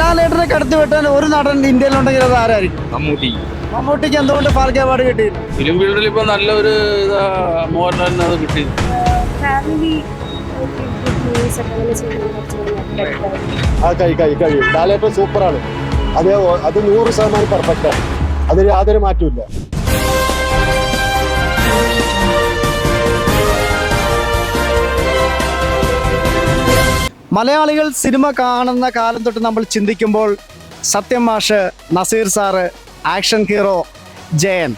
ലാലേട്ടനെ കടത്തി വെട്ടാൻ ഒരു നടൻ ഇന്ത്യയിലുണ്ടെങ്കിൽ അത് ആരായിരിക്കും? മമ്മൂട്ടി. മമ്മൂട്ടിക്ക് എന്തുകൊണ്ട് ഫാൽക്കെ അവാർഡ് കിട്ടിയില്ല? ഫിലിം ഫീൽഡിൽ ഇപ്പൊ നല്ലൊരു മോഹൻലാലിന് അത് കിട്ടി. ഫാമിലി കഴിയും. ലാലേട്ടൻ സൂപ്പറാണ്. അത് 100% പെർഫെക്റ്റ് ആണ്. അതിന് യാതൊരു മാറ്റമില്ല. മലയാളികൾ സിനിമ കാണുന്ന കാലം തൊട്ട് നമ്മൾ ചിന്തിക്കുമ്പോൾ സത്യം മാഷ്, Naseer sir, action hero Jayan,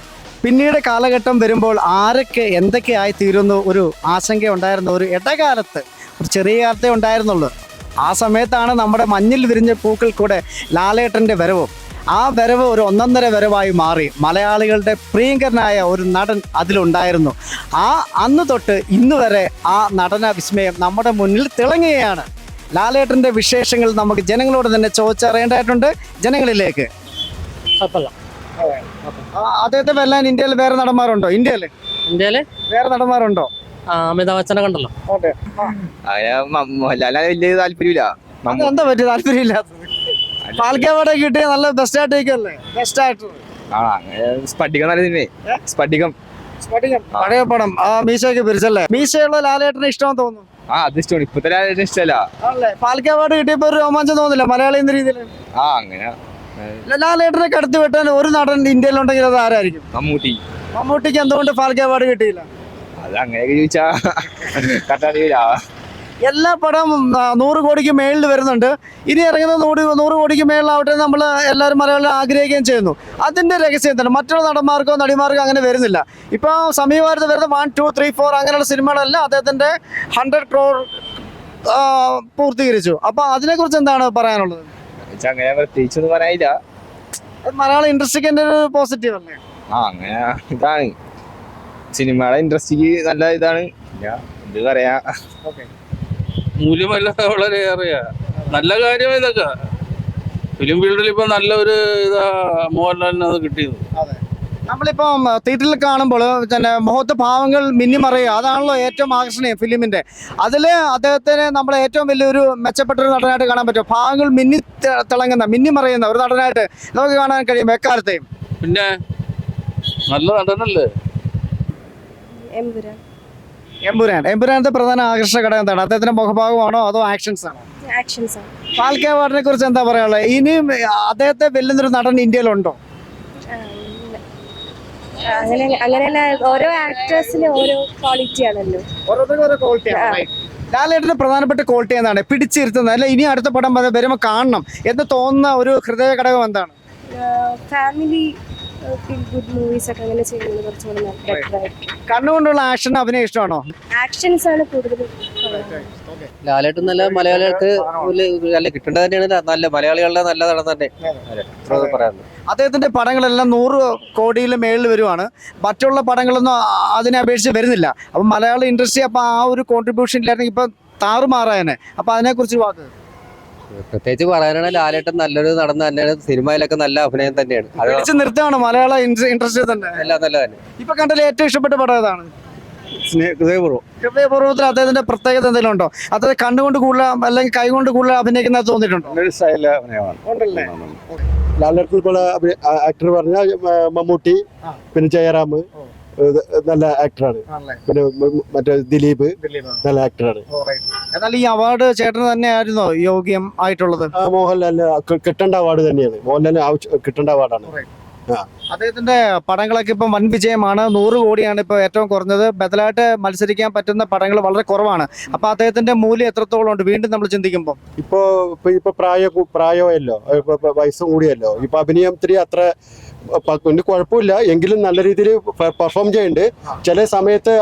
പിന്നീട് കാലഘട്ടം വരുമ്പോൾ ആരൊക്കെ എന്തൊക്കെയായി തീരുന്നു ഒരു ആശങ്ക ഉണ്ടായിരുന്നു. ഒരു ഇടകാലത്ത്, ഒരു ചെറിയ കാലത്തേ ഉണ്ടായിരുന്നുള്ളൂ. ആ സമയത്താണ് നമ്മുടെ മഞ്ഞിൽ വിരിഞ്ഞ പൂക്കൾ കൂടെ ലാലേട്ടൻ്റെ വരവും. ആ വരവ് ഒരു ഒന്നൊന്നര വരവായി മാറി. മലയാളികളുടെ പ്രിയങ്കരനായ ഒരു നടൻ അതിലുണ്ടായിരുന്നു. അന്ന് തൊട്ട് ഇന്ന് വരെ ആ നടന വിസ്മയം നമ്മുടെ മുന്നിൽ തിളങ്ങുകയാണ്. ലാലേട്ടൻ്റെ വിശേഷങ്ങൾ നമുക്ക് ജനങ്ങളോട് തന്നെ ചോദിച്ചറിയേണ്ടതായിട്ടുണ്ട്. ജനങ്ങളിലേക്ക് അദ്ദേഹത്തെ വെല്ലാൻ ഇന്ത്യയിൽ വേറെ നടന്മാരുണ്ടോ? ഇന്ത്യയില് വേറെ നടന്മാരുണ്ടോ? അമിതാഭ് ബച്ചനെ കണ്ടല്ലോ. വലിയ താല്പര്യമില്ല. എന്താ പറ്റിയ താല്പര്യമില്ലാത്തത്? ഫാൽക്കെ അവാർഡ് കിട്ടിയ നല്ല ബെസ്റ്റ് ആയിട്ടേക്കല്ലേ? ബെസ്റ്റ് ആയിട്ട് സ്പടികം നല്ല സിനിമയെ. സ്പടികം പഴയ പടം. മീശയൊക്കെ പിരിച്ചല്ലേ? മീശയുള്ള ലാലേട്ടന് ഇഷ്ടമെന്ന് തോന്നുന്നു. അത് ഇഷ്ടമാണ്. ഇപ്പത്തെ ലാലേട്ടൻ ഇഷ്ടമല്ല. ആണല്ലേ? ഫാൽക്കെ അവാർഡ് കിട്ടിയപ്പോ ഒരു രോമാഞ്ചം തോന്നില്ല മലയാളി എന്ന രീതിയിൽ? അങ്ങനെ ലാലേട്ടനെ കടത്തി വെട്ടാൻ ഒരു നടൻ ഇന്ത്യയിലുണ്ടെങ്കിൽ അത് ആരായിരിക്കും? മമ്മൂട്ടി. മമ്മൂട്ടിക്ക് എന്തുകൊണ്ട് ഫാൽക്കെ അവാർഡ് കിട്ടിയില്ല? അത് അങ്ങനെയൊക്കെ ചോദിച്ചാ കറക്റ്റ്. എല്ലാ പടം 100 കോടിക്ക് മേളിൽ വരുന്നുണ്ട്. ഇനി ഇറങ്ങുന്ന 100 കോടിക്ക് മേളിലാവട്ടെ നമ്മൾ എല്ലാവരും മലയാളം ആഗ്രഹിക്കുകയും ചെയ്യുന്നു. അതിൻ്റെ രഹസ്യം എന്താണ്? മറ്റുള്ള നടന്മാർക്കോ നടിമാർക്കോ അങ്ങനെ വരുന്നില്ല. ഇപ്പോൾ സമീപകാലത്ത് വരുന്ന 1, 2, 3, 4 അങ്ങനെയുള്ള സിനിമകളെല്ലാം അദ്ദേഹത്തിൻ്റെ 100 crore പൂർത്തീകരിച്ചു. അപ്പോൾ അതിനെക്കുറിച്ച് എന്താണ് പറയാനുള്ളത്? അങ്ങനെ പ്രത്യേകിച്ചൊന്നും പറയാനില്ല. മലയാളം ഇൻഡസ്ട്രിക്ക് എൻ്റെ ഒരു പോസിറ്റീവ് അല്ലേ? അങ്ങനെ ഇതാണ് സിനിമയുടെ ഇൻഡസ്ട്രിക്ക് നല്ല ഇതാണ്. എന്ത് പറയാ, മൂല്യമല്ല വളരെയേറെയാ. നല്ല കാര്യം ഇതൊക്കെ. ഫിലിം ഫീൽഡിൽ ഇപ്പൊ നല്ലൊരു മോഹൻലാലിന് അത് കിട്ടിയത്. നമ്മളിപ്പം തിയേറ്ററിൽ കാണുമ്പോൾ തന്നെ മുഖത്ത് ഭാവങ്ങൾ മിന്നിമറയുക, അതാണല്ലോ ഏറ്റവും ആകർഷണീയം ഫിലിമിൻ്റെ. അതിൽ അദ്ദേഹത്തിന് നമ്മളെ ഏറ്റവും വലിയൊരു മെച്ചപ്പെട്ട ഒരു നടനായിട്ട് കാണാൻ പറ്റും. ഭാവങ്ങൾ തിളങ്ങുന്ന മിന്നിമറയുന്ന ഒരു നടനായിട്ട് നമുക്ക് കാണാൻ കഴിയും എക്കാലത്തെയും. പിന്നെ നല്ല നടനല്ലേ എമ്പുരാനത്തെ പ്രധാന ആകർഷക ഘടകം എന്താണ്? അദ്ദേഹത്തിന്റെ മുഖഭാവമാണോ അതോ ആക്ഷൻസ് ആണോ? ഫാൽക്കെ അവാർഡിനെ കുറിച്ച് എന്താ പറയാനുള്ളത്? ഇനിയും അദ്ദേഹത്തെ വെല്ലുന്നൊരു നടൻ ഇന്ത്യയിലുണ്ടോ? അങ്ങനെയല്ല, ഓരോ ആക്ടേഴ്സിന് ഓരോ ക്വാളിറ്റി ആണല്ലോ. ഓരോരുത്തർക്കും ഓരോ ക്വാളിറ്റിയാണ്. ലാലേട്ടന്റെ പ്രധാനപ്പെട്ട ക്വാളിറ്റി എന്താണ്? പിടിച്ചിരുത്തുന്നത്, അല്ലെ ഇനി അടുത്ത പടം വരുമ്പോൾ കാണണം എന്ന് തോന്നുന്ന ഒരു ഹൃദയ ഘടകം എന്താണ്? ഫാമിലി ഗുഡ് മൂവീസ് ഒക്കെ അങ്ങനെ ചെയ്യുന്നത് കുറച്ചുകൂടി ബെറ്റർ ആയിരിക്കും. കണ്ണുകൊണ്ടുള്ള ആക്ഷൻ അഭിനയം ഇഷ്ടമാണോ? ആക്ഷൻസ് ആണ് കൂടുതലും. ലാലേട്ടൻ നല്ല മലയാളികൾക്ക് നല്ല കിട്ടേണ്ടത് തന്നെയാണ്. നല്ല മലയാളികളുടെ നല്ല നടൻ തന്നെ പറയാനുള്ളത്. അദ്ദേഹത്തിന്റെ പടങ്ങളെല്ലാം 100 കോടിയിൽ മേളിൽ വരുവാണ്. മറ്റുള്ള പടങ്ങളൊന്നും അതിനെ അപേക്ഷിച്ച് വരുന്നില്ല. അപ്പം മലയാള ഇൻഡസ്ട്രി അപ്പം ആ ഒരു കോൺട്രിബ്യൂഷൻ ഇല്ലായിരുന്നെങ്കിൽ ഇപ്പം താറുമാറായനെ. അപ്പം അതിനെക്കുറിച്ച് വാക്ക് പ്രത്യേകിച്ച് പറയാനാണ്, ലാലേട്ടൻ നല്ലൊരു നടൻ തന്നെയാണ്. സിനിമയിലൊക്കെ നല്ല അഭിനയം തന്നെയാണ്. അത് നിർത്തുകയാണ് മലയാള ഇൻഡസ്ട്രി തന്നെ. എല്ലാം നല്ല തന്നെ. ഇപ്പൊ കണ്ടതിൽ ഏറ്റവും ഇഷ്ടപ്പെട്ട പടം ഏതാണ്? ഹൃദയപൂർവ്വത്തിൽ അദ്ദേഹത്തിന്റെ പ്രത്യേകത എന്തെങ്കിലും ഉണ്ടോ? അദ്ദേഹം കണ്ണുകൊണ്ട് കൂടുതൽ അല്ലെങ്കിൽ കൈ കൊണ്ട് കൂടുതൽ അഭിനയിക്കുന്നത് തോന്നിയിട്ടുണ്ടോ? ലാലേട്ടൻ പോലെ ആക്ടർ പറഞ്ഞാൽ മമ്മൂട്ടി, പിന്നെ ജയറാം നല്ല ആക്ടറാണ്. പിന്നെ മറ്റേ ദിലീപ് നല്ല ആക്ടറാണ്. എന്നാൽ ഈ അവാർഡ് ചേട്ടന് തന്നെയായിരുന്നോ യോഗ്യം ആയിട്ടുള്ളത്? മോഹൻലാലിന് കിട്ടേണ്ട അവാർഡ് തന്നെയാണ്. മോഹൻലാലിന് കിട്ടേണ്ട അവാർഡാണ്. അദ്ദേഹത്തിന്റെ പടങ്ങളൊക്കെ ഇപ്പം വൻ വിജയമാണ്. 100 കോടിയാണ് ഇപ്പോൾ ഏറ്റവും കുറഞ്ഞത്. ബദലായിട്ട് മത്സരിക്കാൻ പറ്റുന്ന പടങ്ങൾ വളരെ കുറവാണ്. അപ്പൊ അദ്ദേഹത്തിന്റെ മൂല്യം എത്രത്തോളം ഉണ്ട് വീണ്ടും നമ്മൾ ചിന്തിക്കുമ്പോൾ? ഇപ്പൊ പ്രായമല്ലോ, വയസ്സും കൂടിയല്ലോ. ഇപ്പൊ അഭിനയത്തിന് അത്ര കുഴപ്പമില്ല, എങ്കിലും നല്ല രീതിയിൽ പെർഫോം ചെയ്യുന്നുണ്ട്. ചില സമയത്ത്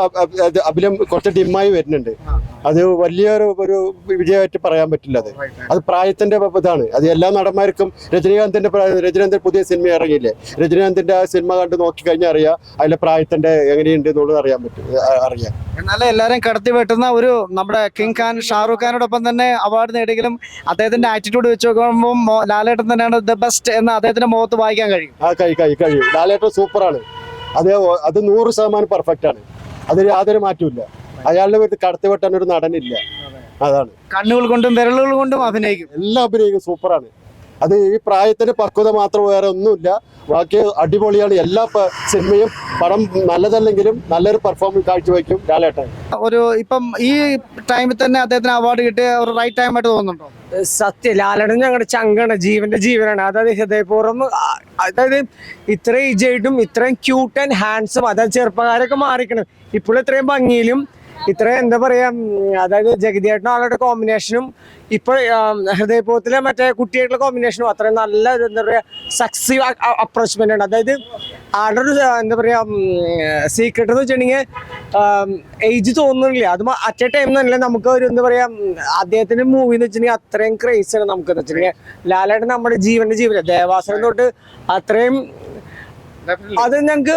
അഭിനയം കുറച്ച് ഡിമ്മായി വരുന്നുണ്ട്. അത് വലിയൊരു വിജയമായിട്ട് പറയാൻ പറ്റില്ല. അത് പ്രായത്തിന്റെ ഇതാണ്. അത് എല്ലാ നടന്മാർക്കും. രജനീകാന്തിന്റെ പുതിയ സിനിമ ഇറങ്ങിയില്ലേ? രജനീകാന്തിന്റെ ആ സിനിമ കണ്ട് നോക്കിക്കഴിഞ്ഞാൽ അറിയാം അതിലെ പ്രായത്തിന്റെ എങ്ങനെയുണ്ട് എന്നുള്ളത് അറിയാം. എന്നാലും എല്ലാവരും കടത്തി വെട്ടുന്ന ഒരു നമ്മുടെ കിങ് ഖാൻ ഷാറൂഖ് ഖാനോടൊപ്പം തന്നെ അവാർഡ് നേടിയെങ്കിലും അദ്ദേഹത്തിന്റെ ആറ്റിറ്റ്യൂഡ് വെച്ച് നോക്കുമ്പോൾ ലാലേട്ടൻ തന്നെയാണ് ദ ബെസ്റ്റ് എന്ന് അദ്ദേഹത്തിന്റെ മുഖത്ത് വായിക്കാൻ കഴിയും. കഴിയും. ലാലേട്ടൻ സൂപ്പറാണ്. അത് 100% പെർഫെക്റ്റ് ആണ്. അതിന് യാതൊരു മാറ്റമില്ല. അയാളുടെ പേര് കടത്തി വെട്ടാൻ ഒരു നടനില്ല. അതാണ്. കണ്ണുകൾ കൊണ്ടും വിരലുകൾ കൊണ്ടും അഭിനയിക്കും. എല്ലാം അഭിനയിക്കും. സൂപ്പറാണ്. അത് ഈ പ്രായത്തിന് പക്വത മാത്രം, വേറെ ഒന്നുമില്ല. ബാക്കി അടിപൊളിയാണ്. എല്ലാ സിനിമയും പടം നല്ലതല്ലെങ്കിലും നല്ലൊരു പെർഫോമൻസ് കാഴ്ചവെക്കും ലാലേട്ടൻ. ഇപ്പം ഈ ടൈമിൽ തന്നെ അദ്ദേഹത്തിന് അവാർഡ് കിട്ടിയ ഒരു റൈറ്റ് ടൈം ആയിട്ട് തോന്നുന്നുണ്ടോ? സത്യം, ലാലേട്ടൻ ഞങ്ങളുടെ ചങ്കാണ്, ജീവനാണ്. അതായത് ഹൃദയപൂർവ്വം, അതായത് ഇത്ര ഏജ് ആയിട്ടും ഇത്രയും ക്യൂട്ട് ആൻഡ് ഹാൻഡ്സം, അതായത് ചെറുപ്പക്കാരൊക്കെ മാറിക്കണം ഇപ്പോഴും ഇത്രയും ഭംഗിയിലും ഇത്രയും എന്താ പറയാ, അതായത് ജഗതിയായിട്ടും ആളുടെ കോമ്പിനേഷനും ഇപ്പോൾ ഹൃദയപൂർവ്വത്തിലെ മറ്റേ കുട്ടിയായിട്ടുള്ള കോമ്പിനേഷനും അത്രയും നല്ല എന്താ പറയാ സക്സീവ് അപ്രോച്ച്മെന്റ് ആണ്. അതായത് ആളുടെ ഒരു എന്താ പറയാ സീക്രട്ട് എന്ന് വെച്ചിട്ടുണ്ടെങ്കിൽ ഏജ് തോന്നുന്നില്ല. അത് അറ്റ് എ ടൈം തന്നെ നമുക്ക് ഒരു എന്താ പറയാ അദ്ദേഹത്തിന്റെ മൂവി എന്ന് വെച്ചിട്ടുണ്ടെങ്കിൽ അത്രയും ക്രേസ് ആണ് നമുക്ക് എന്ന് വെച്ചിട്ടുണ്ടെങ്കിൽ. ലാലേട്ടൻ നമ്മുടെ ജീവൻ ദേവാസുരം തൊട്ട് അത്രയും, അത് ഞങ്ങക്ക്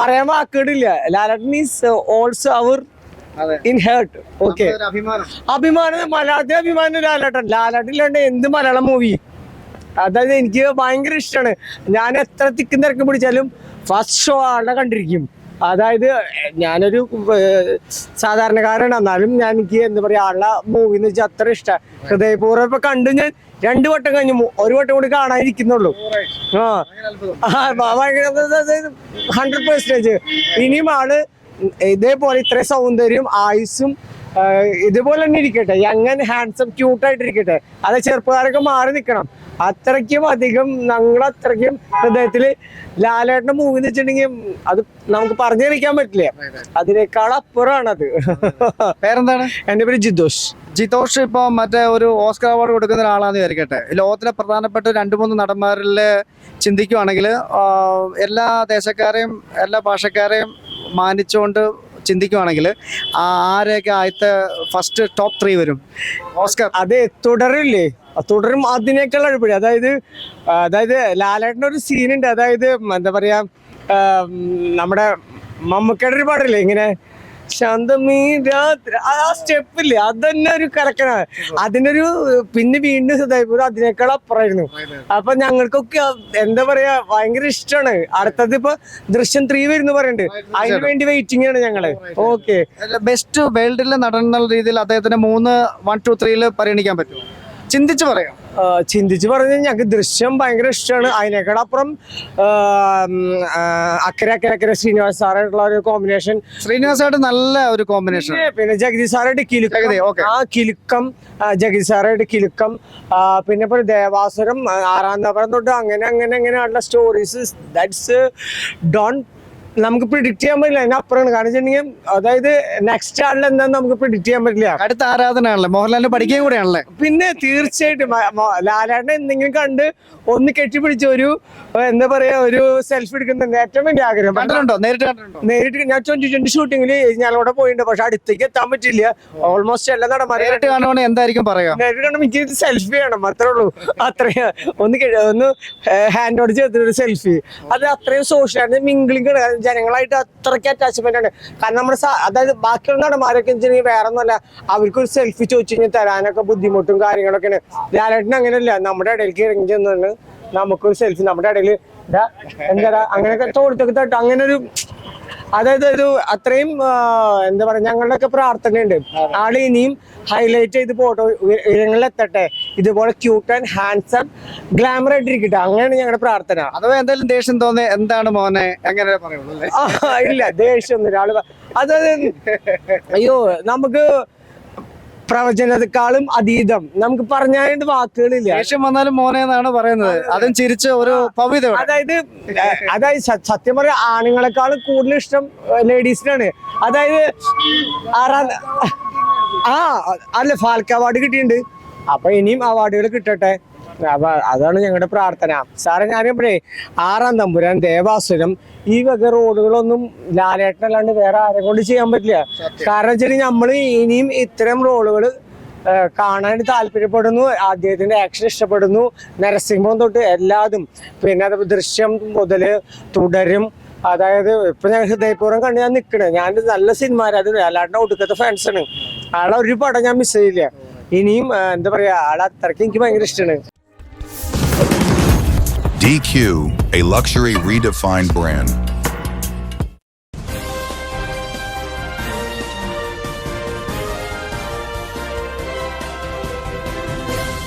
പറയാൻ വാക്കുകളില്ല. Lalettan is also our in heart. Okay, അഭിമാനം, മലയാളത്തിലെ അഭിമാനം ലാലേട്ടൻ ഇല്ലാണ്ട് എന്ത് മലയാളം മൂവി. അതായത് എനിക്ക് ഭയങ്കര ഇഷ്ടമാണ്. ഞാൻ എത്ര തിക്കും തിരക്കും പിടിച്ചാലും ഫസ്റ്റ് ഷോ ആളുടെ കണ്ടിരിക്കും. അതായത് ഞാനൊരു സാധാരണക്കാരനാണ്, എന്നാലും എനിക്ക് എന്താ പറയാ ആളുടെ മൂവി എന്ന് വെച്ചാൽ അത്ര ഇഷ്ടമാണ്. ഹൃദയപൂർവ്വം ഇപ്പൊ കണ്ടു ഞാൻ 2 വട്ടം കഴിഞ്ഞു, 1 വട്ടം കൂടി കാണാനിരിക്കുന്നുള്ളൂ. 100%. ഇനിയും ആള് ഇതേപോലെ ഇത്ര സൗന്ദര്യം ആയുസ്സും ഇതുപോലെ തന്നെ ഇരിക്കട്ടെ, യങ് ഹാൻഡ്സം ക്യൂട്ടായിട്ടിരിക്കട്ടെ. അത് ചെറുപ്പക്കാരൊക്കെ മാറി നിൽക്കണം. അത്രയ്ക്കും അധികം ഞങ്ങളത്രയ്ക്കും ഹൃദയത്തില് ലാലേട്ടന്റെ മൂവി എന്ന് വെച്ചിട്ടുണ്ടെങ്കിൽ അത് നമുക്ക് പറഞ്ഞറിയിക്കാൻ പറ്റില്ല. അതിനേക്കാൾ അപ്പുറമാണത്. പേരെന്താണ്? എന്റെ പേര് ജിതോഷ്. ഇപ്പൊ മറ്റേ ഒരു ഓസ്കർ അവാർഡ് കൊടുക്കുന്ന ഒരാളാന്ന് വിചാരിക്കട്ടെ. ലോകത്തിലെ പ്രധാനപ്പെട്ട 2-3 നടന്മാരിൽ ചിന്തിക്കുവാണെങ്കിൽ എല്ലാ ദേശക്കാരെയും എല്ലാ ഭാഷക്കാരെയും മാനിച്ചുകൊണ്ട് ചിന്തിക്കുവാണെങ്കിൽ ആരെയൊക്കെ ആദ്യത്തെ ഫസ്റ്റ് ടോപ്പ് 3 വരും ഓസ്കർ? അത് തുടരും അതിനേക്കാൾ അടിപൊളി. അതായത് ലാലേട്ടൻ്റെ ഒരു സീനുണ്ട്. അതായത് എന്താ പറയാ, നമ്മുടെ മമ്മൂക്കയുടെ ഒരു പാടില്ലേ ഇങ്ങനെ ശാന്തമീ രാത്രി, ആ സ്റ്റെപ്പില്ലേ, അതന്നെ ഒരു കലക്കനാണ്. അതിനൊരു പിന്നെ വീണ്ടും ഹൃദയപൂർവ്വം അതിനേക്കാൾ അപ്പുറമായിരുന്നു. അപ്പൊ ഞങ്ങൾക്കൊക്കെ എന്താ പറയാ ഭയങ്കര ഇഷ്ടമാണ്. അടുത്തത് ഇപ്പൊ ദൃശ്യം 3 വരുന്നു പറയുന്നുണ്ട്. അതിന് വേണ്ടി വെയിറ്റിംഗ് ആണ് ഞങ്ങള്. ഓക്കെ, ബെസ്റ്റ് വേൾഡിലെ നടൻ എന്നുള്ള രീതിയിൽ അദ്ദേഹത്തിന് 1, 2, 3 പരിഗണിക്കാൻ പറ്റും? ചിന്തിച്ച് പറഞ്ഞാൽ ഞങ്ങൾക്ക് ദൃശ്യം ഭയങ്കര ഇഷ്ടമാണ്. അതിനേക്കാൾ അപ്പുറം അക്കരെ ശ്രീനിവാസ് സാറായിട്ടുള്ള ഒരു കോമ്പിനേഷൻ. ശ്രീനിവാസായിട്ട് നല്ല ഒരു കോമ്പിനേഷൻ. പിന്നെ ജഗതി സാറായിട്ട് കിലുക്കം, ജഗതി സാറായിട്ട് കിലുക്കം. പിന്നെ ഇപ്പോൾ ദേവാസുരം, 6-ാം നമ്പരം തൊട്ട് അങ്ങനെയുള്ള സ്റ്റോറീസ് ദാറ്റ്സ് ഡോണ്ട് നമുക്ക് പ്രിഡിക്ട് ചെയ്യാൻ പറ്റില്ല. അതിനപ്പുറമാണ്. കാരണം വെച്ചിട്ടുണ്ടെങ്കിൽ അതായത് നെക്സ്റ്റ് ആളിൽ എന്താന്ന് നമുക്ക് പ്രിഡിക്ട് ചെയ്യാൻ പറ്റില്ല. അടുത്ത ആരാധനയാണല്ലേ, മോഹൻലാലിന്റെ പഠിക്കുകയും കൂടെയാണല്ലേ. പിന്നെ തീർച്ചയായിട്ടും ലാലേട്ടനെ എന്തെങ്കിലും കണ്ട് ഒന്ന് കെട്ടിപ്പിടിച്ച ഒരു എന്താ പറയാ ഒരു സെൽഫി എടുക്കുന്നുണ്ട് ഏറ്റവും വലിയ ആഗ്രഹം. നേരിട്ട് ഞാൻ 2020 ഷൂട്ടിങ്ങിൽ ഞാനവിടെ പോയിട്ടുണ്ട്. പക്ഷെ അടുത്തേക്ക് എത്താൻ പറ്റില്ല. ഓൾമോസ്റ്റ് എല്ലാ നടന്മാരെ നേരിട്ട് കാണുവാണ് എന്തായിരിക്കും പറയാ? നേരിട്ട് കാണുമ്പോൾ എനിക്ക് സെൽഫി വേണം, അത്രേ ഉള്ളൂ. അത്രയും ഒന്ന് ഹാൻഡോട് ചേർത്തിട്ടൊരു സെൽഫി. അത് അത്രയും സോഷ്യൽ മിംഗ്ലിംഗ് ആണ്. ജനങ്ങളായിട്ട് അത്രയ്ക്ക് അറ്റാച്ച്മെന്റ് ആണ്. കാരണം നമ്മുടെ അതായത് ബാക്കിയുള്ള നടന്മാരൊക്കെ വെച്ചിട്ടുണ്ടെങ്കിൽ വേറെ ഒന്നുമല്ല, അവർക്കൊരു സെൽഫി ചോദിച്ചു കഴിഞ്ഞാൽ തരാനൊക്കെ ബുദ്ധിമുട്ടും കാര്യങ്ങളൊക്കെയാണ്. ലാലേട്ടന് അങ്ങനെയല്ല. നമ്മുടെ ഇടയിലേക്ക് ഇറങ്ങി ചെന്നാണ് നമുക്കൊരു സെൽഫി, നമ്മുടെ ഇടയിൽ എന്താ അങ്ങനെയൊക്കെ തോളത്തൊക്കെ തട്ടു, അങ്ങനെ ഒരു അതായത് ഒരു അത്രയും എന്താ പറയാ ഞങ്ങളുടെയൊക്കെ പ്രാർത്ഥനയുണ്ട് ആള് ഇനിയും ഹൈലൈറ്റ് ചെയ്ത് ഫോട്ടോ ഉയരങ്ങളിലെത്തട്ടെ, ഇതുപോലെ ക്യൂട്ട് ആൻഡ് ഹാൻഡ്സം ഗ്ലാമർ ആയിട്ടിരിക്കട്ടെ. അങ്ങനെയാണ് ഞങ്ങളുടെ പ്രാർത്ഥന. അഥവാ എന്തെങ്കിലും ദേഷ്യം തോന്നി എന്താണ് മോനെ അങ്ങനെ പറയുള്ളൂ? ഇല്ല, ദേഷ്യമൊന്നും ആള് അതായത് അയ്യോ നമുക്ക് പ്രവചനത്തെക്കാളും അതീതം നമുക്ക് പറഞ്ഞായിട്ട് വാക്കുകളില്ല. ദേഷ്യം വന്നാലും മോനെ എന്നാണ് പറയുന്നത്. അതും ചിരിച്ച് ഒരു പവിത. അതായത് സത്യം പറയാ ആണുങ്ങളെക്കാളും കൂടുതൽ ഇഷ്ടം ലേഡീസിനാണ്. അതായത് അല്ല ഫാൽക്ക അവാർഡ് കിട്ടിയിട്ടുണ്ട്. അപ്പൊ ഇനിയും അവാർഡുകൾ കിട്ടട്ടെ. അപ്പൊ അതാണ് ഞങ്ങളുടെ പ്രാർത്ഥന. സാറേ ഞാൻ പറയേ 6-ാം തമ്പുരാൻ, ദേവാസുരം, ഈ വക റോളുകളൊന്നും ലാലേട്ടനല്ലാണ്ട് വേറെ ആരെ കൊണ്ട് ചെയ്യാൻ പറ്റില്ല. കാരണം വെച്ചാൽ നമ്മൾ ഇനിയും ഇത്തരം റോളുകൾ കാണാൻ താല്പര്യപ്പെടുന്നു. അദ്ദേഹത്തിന്റെ ആക്ഷൻ ഇഷ്ടപ്പെടുന്നു. നരസിംഹം തൊട്ട് എല്ലാതും, പിന്നെ അത് ദൃശ്യം മുതല് തുടരും. അതായത് ഇപ്പൊ ഞാൻ ഹൃദയപൂർവ്വം കണ്ട് ഞാൻ നിൽക്കണേ. ഞാൻ നല്ല സിനിമ അത് ലാലേട്ടൻ്റെ ഒടുക്കത്തെ ഫാൻസാണ്. ആളെ ഒരു പടം ഞാൻ മിസ് ചെയ്യില്ല. ഇനിയും എന്താ പറയാ ആളെ അത്രയ്ക്ക് എനിക്ക് ഭയങ്കര ഇഷ്ടമാണ്. DQ, a luxury redefined brand.